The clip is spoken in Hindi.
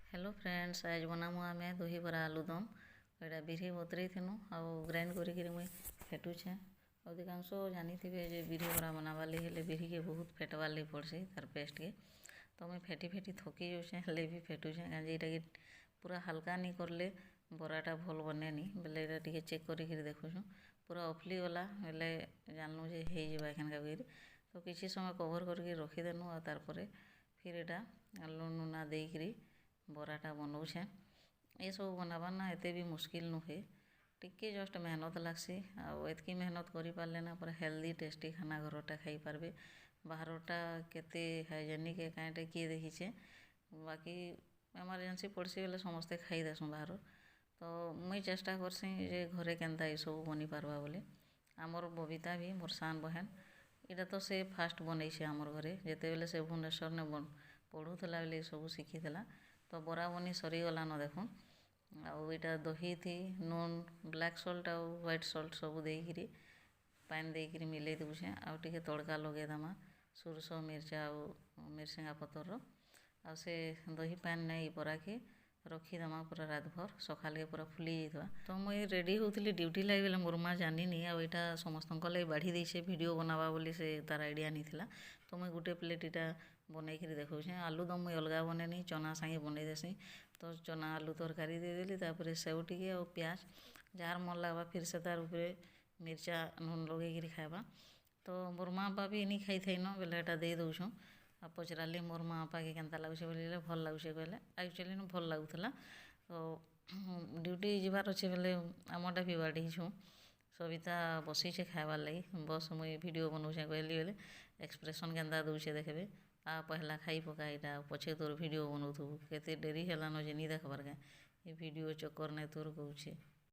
हेलो फ्रेंड्स, आज बनामु आमे दही बरा आलुदम। एटा बिरी बतुरेई थिनु आउ ग्राइंड करिकिरी मुई फेटुछे। अधिकांश जानिथिबे जे बिरी बरा बनाबार लागି हेले बिरी के बहुत फेटबार लागि पड़सी तार पेस्ट के। तो मुई फेटी फेटी थकी जाउछे हेले भी फेटुछे काजे एटा के पूरा हल्का नी करले बराटा भल बनेनी बेले एटा टिके चेक करिकिरी देखुछु। पूरा अफली गला बेले जानलु जे हेई जिबा एखनका बिरी। तो किछि समय कवर करके रखिदेनु आ तार परे फिर एटा लुण लुना देइकिरी बराटा बनाऊे। ये सब बनाबार ना एते भी मुश्किल नुहे, टिके जस्ट मेहनत लागसी। आउ एतकी मेहनत करि पारले ना पूरा हेल्दी टेस्टी खाना घरटा खाई पारबे। बाहरटा केते हाइजेनिक काएटे किए देखिछे, बाकी एमरजेंसी पड़सी बेले समस्ते खाई देसुँ बाहर। तो मुई चेष्टा करसी जे घरे केन्ता ये सब बनी पारबा बोले। आमर बबिता भी मोर सान बहन इटा तो से फास्ट बनैछे आमर घरे। जेते बेले से भुवनेश्वर ने पढ़ुला बेले सब शिखिला। तो बरा बनी सरीगलान देखुन। आउ इटा दही थी नून ब्लैक सल्ट आउ व्हाइट सल्ट सब देकिरी पानी देकिरी मिले दूचे। आउ टिके तड़का लगे दमा सुरस मिर्चा आउ मिर्सिंगा पतर आउ से दही पानी नहीं बरा के रखीदमा पूरा रात भर सकाल के पूरा फुली जाइथबा। तो मुई रेडी होउथिली ड्यूटी लागी बेले मोर माँ जानिनी आउ इटा समस्तक लागि बाढ़ी देइछे वीडियो बनाबा बोली से तार आइडिया नी थिला। तो मुई गुटे प्लेट इटा बनैकिरी देखौछे। आलुदम मुई अलगा बनेनी चना सांगे बनै देसी। तो चना आलू तरकारी देदेली तापर सेव टिके आउ प्याज जार मन लागबा फिर से तार उपरे मिर्चा नून लगेकिरी खाएबा। तो मोर माँ बापा भी नी खाई थाइन बेले एटा दे दउछुँ। आ पचराली मोर माँ बापा के केन्ता लाଗୁछे बोले भल लाଗୁछे कहले। एक्चुअली भल लाଗୁथला। तो ड्यूटी जिबार अच्छे बेले आमटा भी बाढ़ीछुँ। सबिता बसीछे खाएबार लागि बस मुई वीडियो बनौछे कहली बेले एक्सप्रेशन केन्ता दउछे देखबे। आ पहला खाई पका इटा पछे तोर वीडियो बनौथुबु केते डेरी हेलान जे नी देखबार के। ये वीडियो चक्कर ने तोर कहूछे।